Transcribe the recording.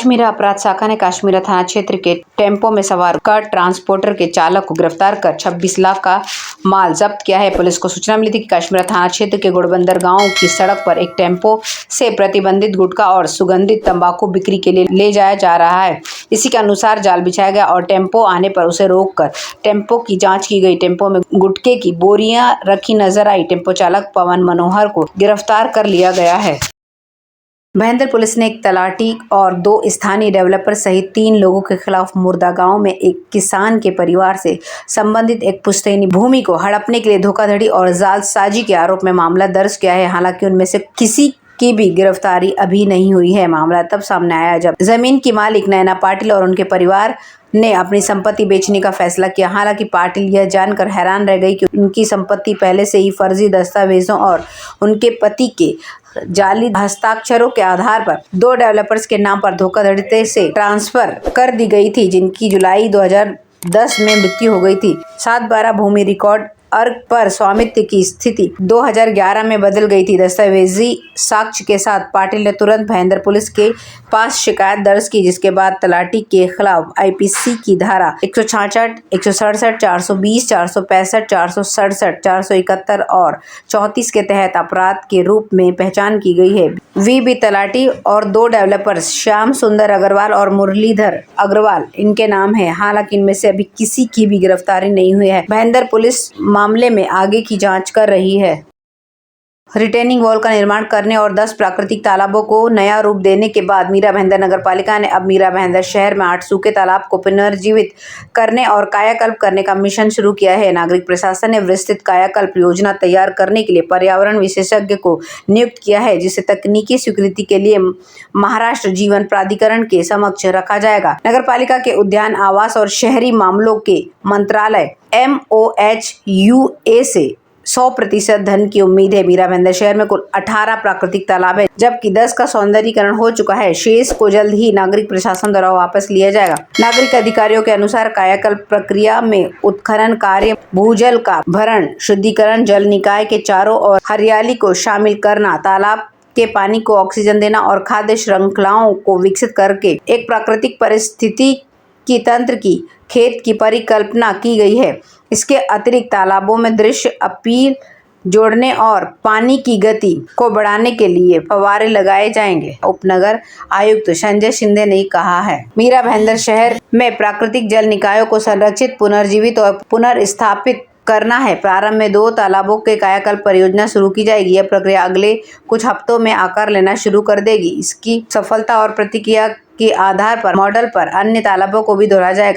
काश्मीरा अपराध शाखा ने काश्मीरा थाना क्षेत्र के टेम्पो में सवार कार ट्रांसपोर्टर के चालक को गिरफ्तार कर 26 लाख का माल जब्त किया है। पुलिस को सूचना मिली थी कि काश्मीरा थाना क्षेत्र के गुड़बंदर गांव की सड़क पर एक टेम्पो से प्रतिबंधित गुटखा और सुगंधित तंबाकू बिक्री के लिए ले जाया जा रहा है। इसी के अनुसार जाल बिछाया गया और टेम्पो आने पर उसे रोककर टेम्पो की जाँच की गई। टेम्पो में गुटखे की बोरियां रखी नजर आई। टेम्पो चालक पवन मनोहर को गिरफ्तार कर लिया गया है। महेंद्र पुलिस ने एक तलाटी और 2 स्थानीय डेवलपर सहित 3 लोगों के खिलाफ मुर्दा गांव में एक किसान के परिवार से संबंधित एक पुश्तैनी भूमि को हड़पने के लिए धोखाधड़ी और जालसाजी के आरोप में मामला दर्ज किया है। हालांकि उनमें से किसी की भी गिरफ्तारी अभी नहीं हुई है। मामला तब सामने आया जब जमीन की मालिक नैना पाटिल और उनके परिवार ने अपनी संपत्ति बेचने का फैसला किया। हालांकि पाटिल यह जानकर हैरान रह गई कि उनकी संपत्ति पहले से ही फर्जी दस्तावेजों और उनके पति के जाली हस्ताक्षरों के आधार पर 2 डेवलपर्स के नाम पर धोखाधड़ी से ट्रांसफर कर दी गई थी, जिनकी जुलाई 2010 में मृत्यु हो गई थी। 7/12 भूमि रिकॉर्ड अर्क पर स्वामित्व की स्थिति 2011 में बदल गई थी। दस्तावेजी साक्ष्य के साथ पाटिल ने तुरंत महेंद्र पुलिस के पास शिकायत दर्ज की, जिसके बाद तलाटी के खिलाफ आईपीसी की धारा 166, 167, 420, 465, 467, 471 और 34 के तहत अपराध के रूप में पहचान की गई है। वीबी तलाटी और 2 डेवलपर्स श्याम सुंदर अग्रवाल और मुरलीधर अग्रवाल इनके नाम है। हालांकि इनमें से अभी किसी की भी गिरफ्तारी नहीं हुई है। महेंद्र पुलिस मामले में आगे की जांच कर रही है। रिटेनिंग वॉल का निर्माण करने और 10 प्राकृतिक तालाबों को नया रूप देने के बाद मीरा भाईंदर नगर पालिका ने अब मीरा भाईंदर शहर में 8 सूखे तालाब को पुनर्जीवित करने और कायाकल्प करने का मिशन शुरू किया है। नागरिक प्रशासन ने विस्तृत कायाकल्प योजना तैयार करने के लिए पर्यावरण विशेषज्ञ को नियुक्त किया है, जिसे तकनीकी स्वीकृति के लिए महाराष्ट्र जीवन प्राधिकरण के समक्ष रखा जाएगा। नगर पालिका के उद्यान, आवास और शहरी मामलों के मंत्रालय MOHUA से 100% धन की उम्मीद है। मीरा भाईंदर शहर में कुल 18 प्राकृतिक तालाब है, जबकि 10 का सौंदर्यीकरण हो चुका है। शेष को जल्द ही नागरिक प्रशासन द्वारा वापस लिया जाएगा। नागरिक अधिकारियों के अनुसार कायाकल्प प्रक्रिया में उत्खनन कार्य, भूजल का भरण, शुद्धिकरण, जल निकाय के चारों ओर हरियाली को शामिल करना, तालाब के पानी को ऑक्सीजन देना और खाद्य श्रृंखलाओं को विकसित करके एक प्राकृतिक परिस्थिति की तंत्र की खेत की परिकल्पना की गई है। इसके अतिरिक्त तालाबों में दृश्य अपील जोड़ने और पानी की गति को बढ़ाने के लिए फव्वारे लगाए जाएंगे, उपनगर आयुक्त संजय शिंदे ने कहा है। मीरा भाईंदर शहर में प्राकृतिक जल निकायों को संरक्षित, पुनर्जीवित और पुनर्स्थापित करना है। प्रारंभ में 2 तालाबों के कायाकल्प परियोजना शुरू की जाएगी। यह प्रक्रिया अगले कुछ हफ्तों में आकार लेना शुरू कर देगी। इसकी सफलता और प्रतिक्रिया के आधार पर मॉडल पर अन्य तालाबों को भी दोहराया जाएगा।